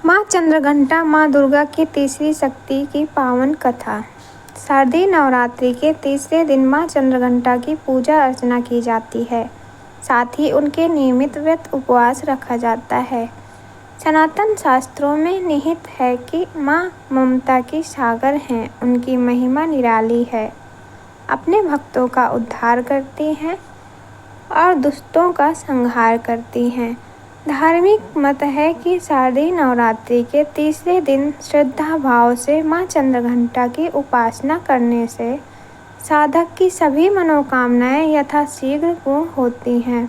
माँ चंद्रघंटा माँ दुर्गा की तीसरी शक्ति की पावन कथा। शारदीय नवरात्रि के तीसरे दिन माँ चंद्रघंटा की पूजा अर्चना की जाती है। साथ ही उनके नियमित व्रत उपवास रखा जाता है। सनातन शास्त्रों में निहित है कि माँ ममता की सागर हैं। उनकी महिमा निराली है। अपने भक्तों का उद्धार करती हैं और दुष्टों का संहार करती हैं। धार्मिक मत है कि शारदीय नवरात्रि के तीसरे दिन श्रद्धा भाव से माँ चंद्रघंटा की उपासना करने से साधक की सभी मनोकामनाएं यथाशीघ्र पूर्ण होती हैं।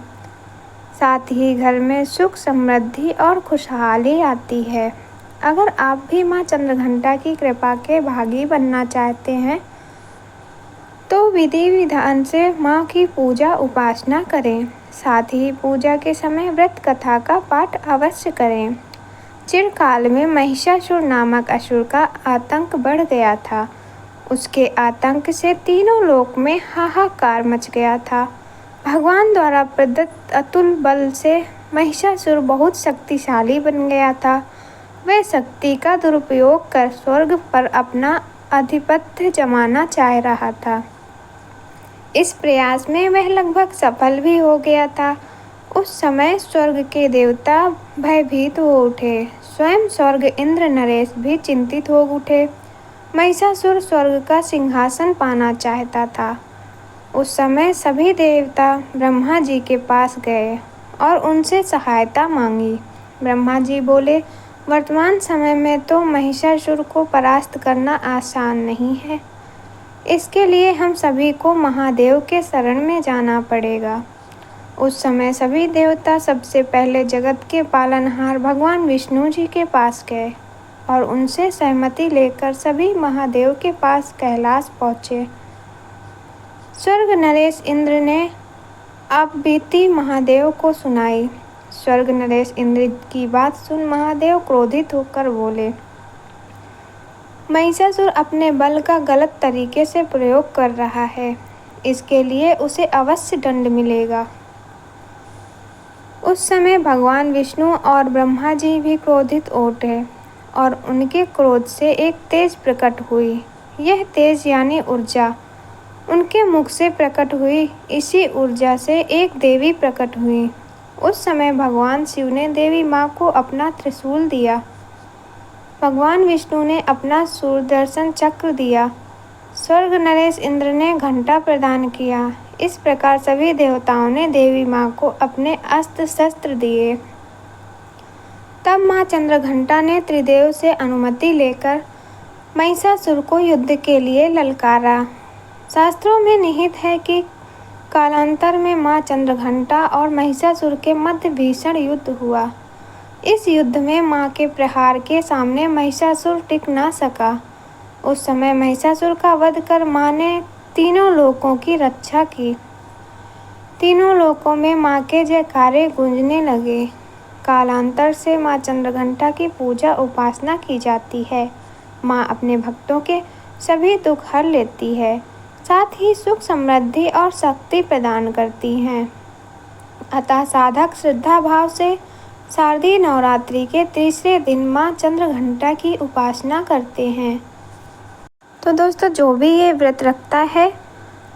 साथ ही घर में सुख समृद्धि और खुशहाली आती है। अगर आप भी माँ चंद्रघंटा की कृपा के भागी बनना चाहते हैं तो विधि विधान से माँ की पूजा उपासना करें। साथ ही पूजा के समय व्रत कथा का पाठ अवश्य करें। चिरकाल में महिषासुर नामक असुर का आतंक बढ़ गया था। उसके आतंक से तीनों लोक में हाहाकार मच गया था। भगवान द्वारा प्रदत्त अतुल बल से महिषासुर बहुत शक्तिशाली बन गया था। वह शक्ति का दुरुपयोग कर स्वर्ग पर अपना आधिपत्य जमाना चाह रहा था। इस प्रयास में वह लगभग सफल भी हो गया था। उस समय स्वर्ग के देवता भयभीत हो उठे। स्वयं स्वर्ग इंद्र नरेश भी चिंतित हो उठे। महिषासुर स्वर्ग का सिंहासन पाना चाहता था। उस समय सभी देवता ब्रह्मा जी के पास गए और उनसे सहायता मांगी। ब्रह्मा जी बोले, वर्तमान समय में तो महिषासुर को परास्त करना आसान नहीं है। इसके लिए हम सभी को महादेव के शरण में जाना पड़ेगा। उस समय सभी देवता सबसे पहले जगत के पालनहार भगवान विष्णु जी के पास गए और उनसे सहमति लेकर सभी महादेव के पास कैलाश पहुँचे। स्वर्ग नरेश इंद्र ने अब बीती महादेव को सुनाई। स्वर्ग नरेश इंद्र की बात सुन महादेव क्रोधित होकर बोले, महिषासुर अपने बल का गलत तरीके से प्रयोग कर रहा है। इसके लिए उसे अवश्य दंड मिलेगा। उस समय भगवान विष्णु और ब्रह्मा जी भी क्रोधित उठे और उनके क्रोध से एक तेज प्रकट हुई। यह तेज यानी ऊर्जा उनके मुख से प्रकट हुई। इसी ऊर्जा से एक देवी प्रकट हुई। उस समय भगवान शिव ने देवी माँ को अपना त्रिशूल दिया। भगवान विष्णु ने अपना सुदर्शन चक्र दिया। स्वर्ग नरेश इंद्र ने घंटा प्रदान किया। इस प्रकार सभी देवताओं ने देवी माँ को अपने अस्त्र शस्त्र दिए। तब माँ चंद्रघंटा ने त्रिदेव से अनुमति लेकर महिषासुर को युद्ध के लिए ललकारा। शास्त्रों में निहित है कि कालांतर में माँ चंद्रघंटा और महिषासुर के मध्य भीषण युद्ध हुआ। इस युद्ध में माँ के प्रहार के सामने महिषासुर टिक ना सका। उस समय महिषासुर का वध कर माँ ने तीनों लोकों की रक्षा की। तीनों लोकों में माँ के जयकारे गूंजने लगे। कालांतर से माँ चंद्रघंटा की पूजा उपासना की जाती है। माँ अपने भक्तों के सभी दुख हर लेती है। साथ ही सुख समृद्धि और शक्ति प्रदान करती हैं। अतः साधक श्रद्धा भाव से शारदीय नवरात्रि के तीसरे दिन माँ चंद्रघंटा की उपासना करते हैं। तो दोस्तों, जो भी ये व्रत रखता है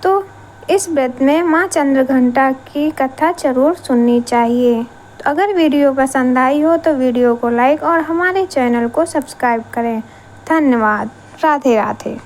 तो इस व्रत में माँ चंद्रघंटा की कथा जरूर सुननी चाहिए। तो अगर वीडियो पसंद आई हो तो वीडियो को लाइक और हमारे चैनल को सब्सक्राइब करें। धन्यवाद। राधे राधे।